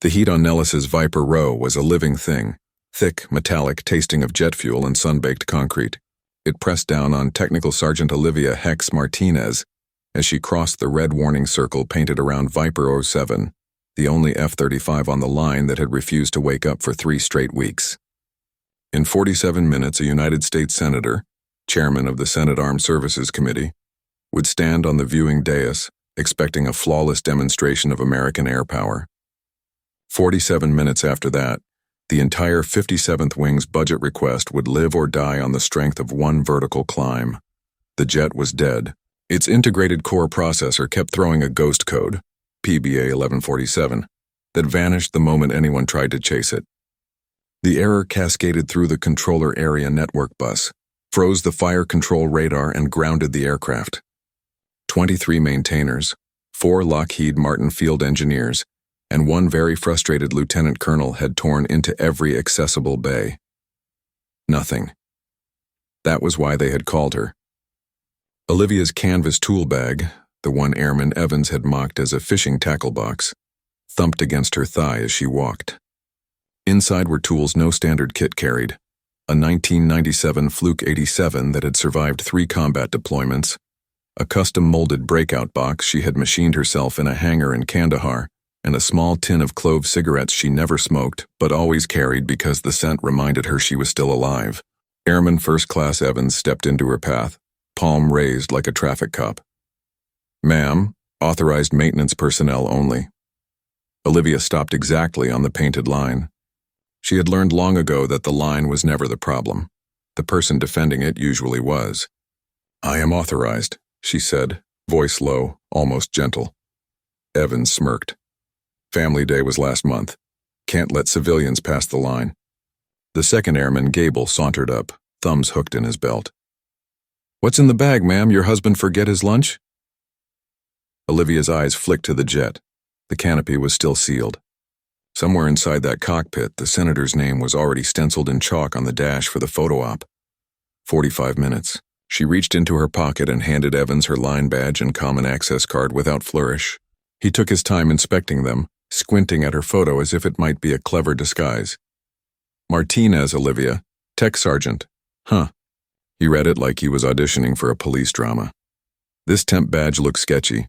The heat on Nellis's Viper Row was a living thing, thick, metallic, tasting of jet fuel and sun-baked concrete. It pressed down on Technical Sergeant Olivia Hex Martinez as she crossed the red warning circle painted around Viper 07, the only F-35 on the line that had refused to wake up for 3 straight weeks. In 47 minutes, a United States Senator, chairman of the Senate Armed Services Committee, would stand on the viewing dais, expecting a flawless demonstration of American air power. 47 minutes after that, the entire 57th Wing's budget request would live or die on the strength of one vertical climb. The jet was dead. Its integrated core processor kept throwing a ghost code, PBA 1147, that vanished the moment anyone tried to chase it. The error cascaded through the controller area network bus, froze the fire control radar, and grounded the aircraft. 23 maintainers, 4 Lockheed Martin field engineers, and 1 very frustrated lieutenant colonel had torn into every accessible bay. Nothing. That was why they had called her. Olivia's canvas tool bag, the one Airman Evans had mocked as a fishing tackle box, thumped against her thigh as she walked. Inside were tools no standard kit carried, a 1997 Fluke 87 that had survived 3 combat deployments, a custom-molded breakout box she had machined herself in a hangar in Kandahar, and a small tin of clove cigarettes she never smoked but always carried because the scent reminded her she was still alive. Airman First Class Evans stepped into her path, palm raised like a traffic cop. "Ma'am, authorized maintenance personnel only." Olivia stopped exactly on the painted line. She had learned long ago that the line was never the problem. The person defending it usually was. "I am authorized," she said, voice low, almost gentle. Evans smirked. "Family Day was last month. Can't let civilians pass the line." The second airman, Gable, sauntered up, thumbs hooked in his belt. "What's in the bag, ma'am? Your husband forget his lunch?" Olivia's eyes flicked to the jet. The canopy was still sealed. Somewhere inside that cockpit, the senator's name was already stenciled in chalk on the dash for the photo op. 45 minutes. She reached into her pocket and handed Evans her line badge and common access card without flourish. He took his time inspecting them, squinting at her photo as if it might be a clever disguise. "Martinez, Olivia. Tech Sergeant." "Huh." He read it like he was auditioning for a police drama. "This temp badge looks sketchy."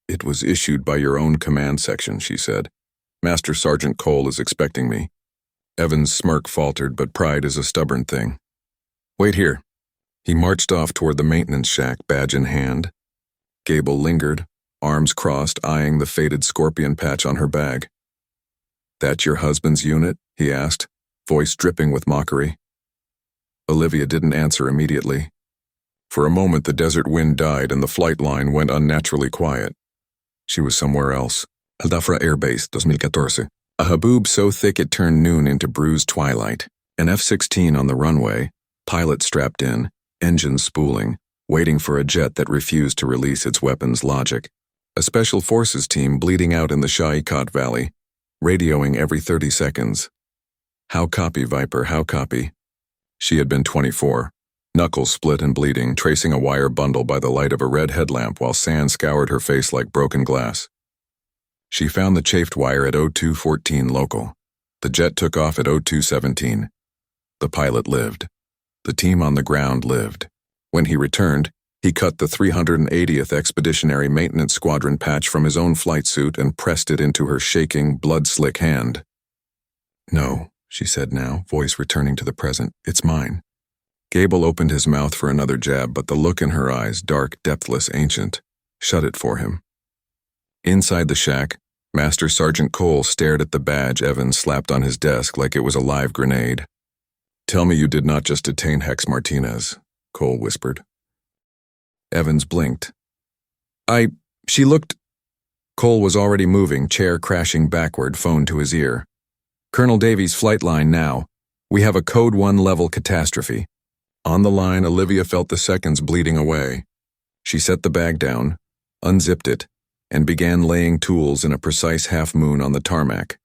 "It was issued by your own command section," she said. "Master Sergeant Cole is expecting me." Evans' smirk faltered, but pride is a stubborn thing. "Wait here." He marched off toward the maintenance shack, badge in hand. Gable lingered, arms crossed, eyeing the faded scorpion patch on her bag. "That your husband's unit?" he asked, voice dripping with mockery. Olivia didn't answer immediately. For a moment the desert wind died and the flight line went unnaturally quiet. She was somewhere else. Aldafra Air Base, 2014. A haboob so thick it turned noon into bruised twilight. An F-16 on the runway, pilot strapped in, engines spooling, waiting for a jet that refused to release its weapons logic. A special forces team bleeding out in the Shaikat Valley, radioing every 30 seconds. "How copy, Viper, how copy?" She had been 24, knuckles split and bleeding, tracing a wire bundle by the light of a red headlamp while sand scoured her face like broken glass. She found the chafed wire at 0214 local. The jet took off at 0217. The pilot lived. The team on the ground lived. When he returned, he cut the 380th Expeditionary Maintenance Squadron patch from his own flight suit and pressed it into her shaking, blood-slick hand. "No," she said now, voice returning to the present. "It's mine." Gable opened his mouth for another jab, but the look in her eyes, dark, depthless, ancient, shut it for him. Inside the shack, Master Sergeant Cole stared at the badge Evans slapped on his desk like it was a live grenade. "Tell me you did not just detain Hex Martinez," Cole whispered. Evans blinked. She looked." Cole was already moving, chair crashing backward, phone to his ear. "Colonel Davies, Flightline now. We have a Code 1 level catastrophe." On the line, Olivia felt the seconds bleeding away. She set the bag down, unzipped it, and began laying tools in a precise half-moon on the tarmac.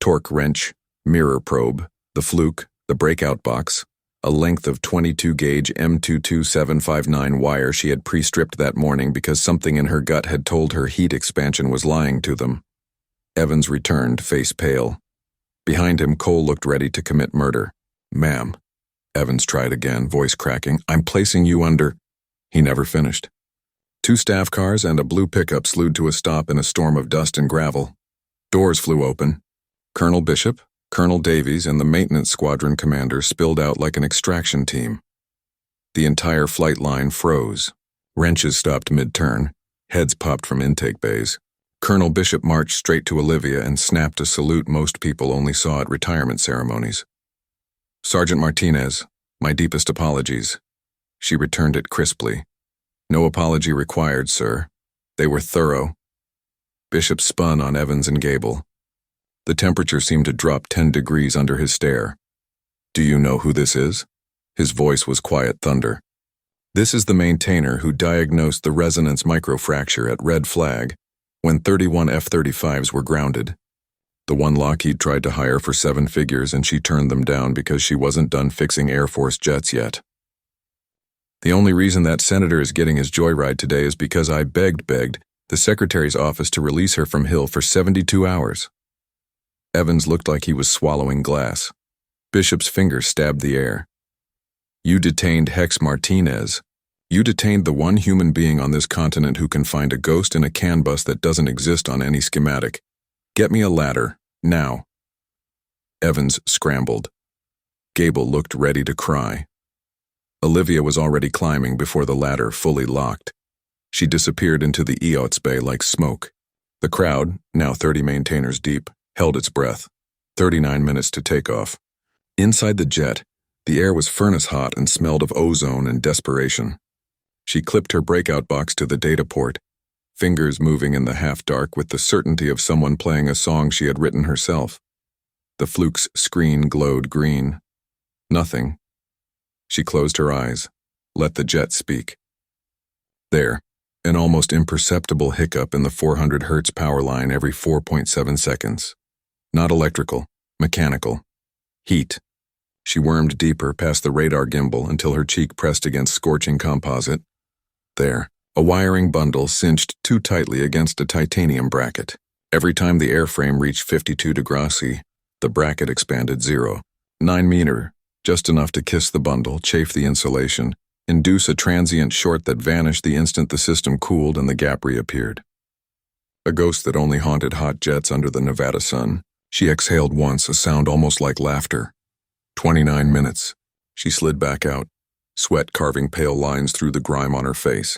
Torque wrench, mirror probe, the fluke, the breakout box, a length of 22-gauge M22759 wire she had pre-stripped that morning because something in her gut had told her heat expansion was lying to them. Evans returned, face pale. Behind him, Cole looked ready to commit murder. "Ma'am." Evans tried again, voice cracking. "I'm placing you under—" He never finished. 2 staff cars and a blue pickup slewed to a stop in a storm of dust and gravel. Doors flew open. Colonel Bishop, Colonel Davies, and the maintenance squadron commander spilled out like an extraction team. The entire flight line froze. Wrenches stopped mid-turn. Heads popped from intake bays. Colonel Bishop marched straight to Olivia and snapped a salute most people only saw at retirement ceremonies. "Sergeant Martinez, my deepest apologies." She returned it crisply. "No apology required, sir. They were thorough." Bishop spun on Evans and Gable. The temperature seemed to drop 10 degrees under his stare. "Do you know who this is?" His voice was quiet thunder. "This is the maintainer who diagnosed the resonance microfracture at Red Flag when 31 F-35s were grounded. The one Lockheed tried to hire for 7 figures and she turned them down because she wasn't done fixing Air Force jets yet. The only reason that senator is getting his joyride today is because I begged the Secretary's office to release her from Hill for 72 hours. Evans looked like he was swallowing glass. Bishop's fingers stabbed the air. "You detained Hex Martinez. You detained the one human being on this continent who can find a ghost in a CAN bus that doesn't exist on any schematic. Get me a ladder, now." Evans scrambled. Gable looked ready to cry. Olivia was already climbing before the ladder fully locked. She disappeared into the EOTS bay like smoke. The crowd, now 30 maintainers deep, held its breath. 39 minutes to take off. Inside the jet, the air was furnace hot and smelled of ozone and desperation. She clipped her breakout box to the data port, fingers moving in the half-dark with the certainty of someone playing a song she had written herself. The Fluke's screen glowed green. Nothing. She closed her eyes, let the jet speak. There, an almost imperceptible hiccup in the 400 Hz power line every 4.7 seconds. Not electrical, mechanical. Heat. She wormed deeper past the radar gimbal until her cheek pressed against scorching composite. There, a wiring bundle cinched too tightly against a titanium bracket. Every time the airframe reached 52 degrees C, the bracket expanded 0.9 meter, just enough to kiss the bundle, chafe the insulation, induce a transient short that vanished the instant the system cooled and the gap reappeared. A ghost that only haunted hot jets under the Nevada sun. She exhaled once, a sound almost like laughter. 29 minutes. She slid back out, sweat carving pale lines through the grime on her face.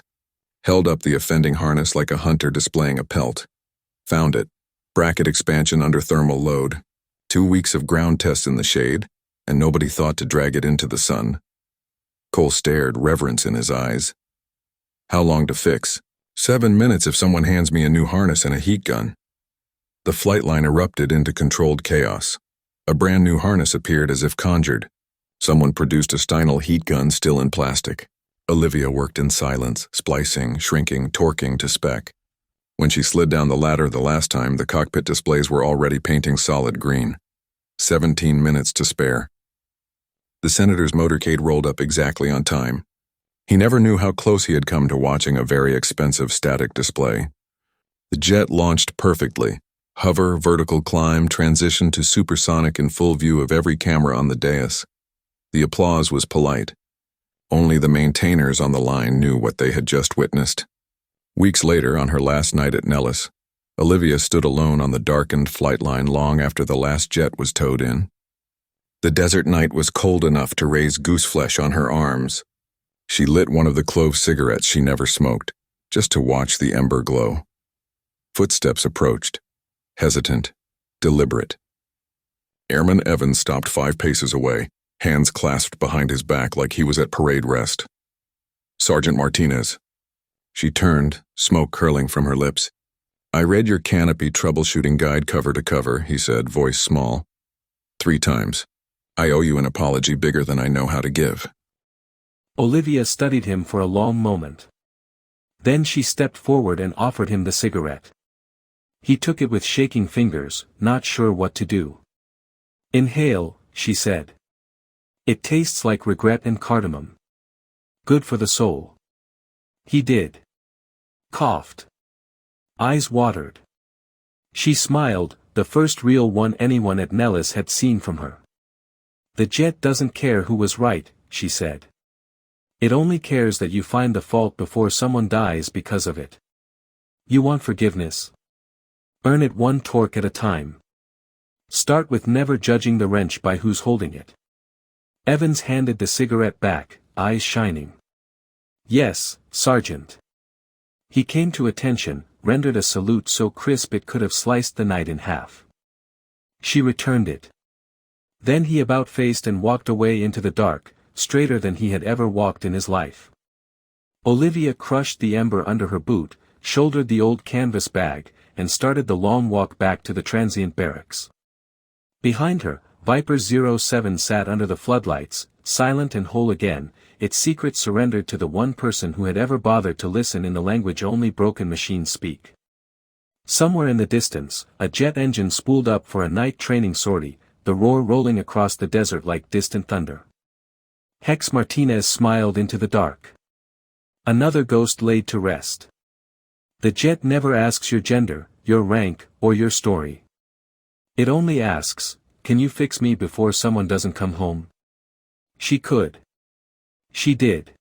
Held up the offending harness like a hunter displaying a pelt. Found it. Bracket expansion under thermal load. 2 weeks of ground tests in the shade, and nobody thought to drag it into the sun. Cole stared, reverence in his eyes. "How long to fix?" 7 minutes if someone hands me a new harness and a heat gun." The flight line erupted into controlled chaos. A brand new harness appeared as if conjured. Someone produced a Steinel heat gun still in plastic. Olivia worked in silence, splicing, shrinking, torquing to spec. When she slid down the ladder the last time, the cockpit displays were already painting solid green. 17 minutes to spare. The senator's motorcade rolled up exactly on time. He never knew how close he had come to watching a very expensive static display. The jet launched perfectly. Hover, vertical climb, transition to supersonic in full view of every camera on the dais. The applause was polite. Only the maintainers on the line knew what they had just witnessed. Weeks later, on her last night at Nellis, Olivia stood alone on the darkened flight line long after the last jet was towed in. The desert night was cold enough to raise gooseflesh on her arms. She lit one of the clove cigarettes she never smoked, just to watch the ember glow. Footsteps approached, hesitant, deliberate. Airman Evans stopped 5 paces away, hands clasped behind his back like he was at parade rest. "Sergeant Martinez." She turned, smoke curling from her lips. "I read your canopy troubleshooting guide cover to cover," he said, voice small. 3 times. "I owe you an apology bigger than I know how to give." Olivia studied him for a long moment. Then she stepped forward and offered him the cigarette. He took it with shaking fingers, not sure what to do. "Inhale," she said. "It tastes like regret and cardamom. Good for the soul." He did. Coughed. Eyes watered. She smiled, the first real one anyone at Nellis had seen from her. The jet doesn't care who was right, she said. It only cares that you find the fault before someone dies because of it. You want forgiveness? Earn it one torque at a time. Start with never judging the wrench by who's holding it. Evans handed the cigarette back, eyes shining. Yes, Sergeant. He came to attention, rendered a salute so crisp it could have sliced the night in half. She returned it. Then he about-faced and walked away into the dark, straighter than he had ever walked in his life. Olivia crushed the ember under her boot, shouldered the old canvas bag, and started the long walk back to the transient barracks. Behind her, Viper 07 sat under the floodlights, silent and whole again, its secret surrendered to the one person who had ever bothered to listen in the language only broken machines speak. Somewhere in the distance, a jet engine spooled up for a night training sortie, the roar rolling across the desert like distant thunder. Hex Martinez smiled into the dark. Another ghost laid to rest. The jet never asks your gender, your rank, or your story. It only asks, can you fix me before someone doesn't come home? She could. She did.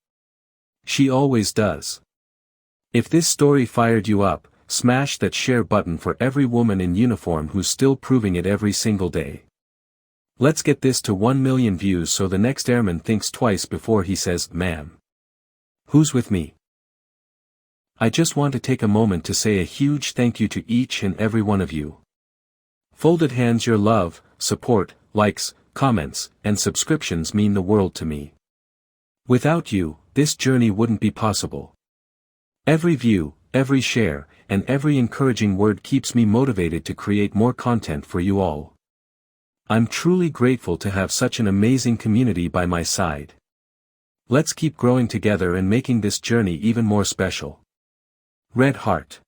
She always does. If this story fired you up, smash that share button for every woman in uniform who's still proving it every single day. Let's get this to 1 million views so the next airman thinks twice before he says, ma'am. Who's with me? I just want to take a moment to say a huge thank you to each and every one of you. Folded hands, your love, support, likes, comments, and subscriptions mean the world to me. Without you, this journey wouldn't be possible. Every view, every share, and every encouraging word keeps me motivated to create more content for you all. I'm truly grateful to have such an amazing community by my side. Let's keep growing together and making this journey even more special. Red Heart.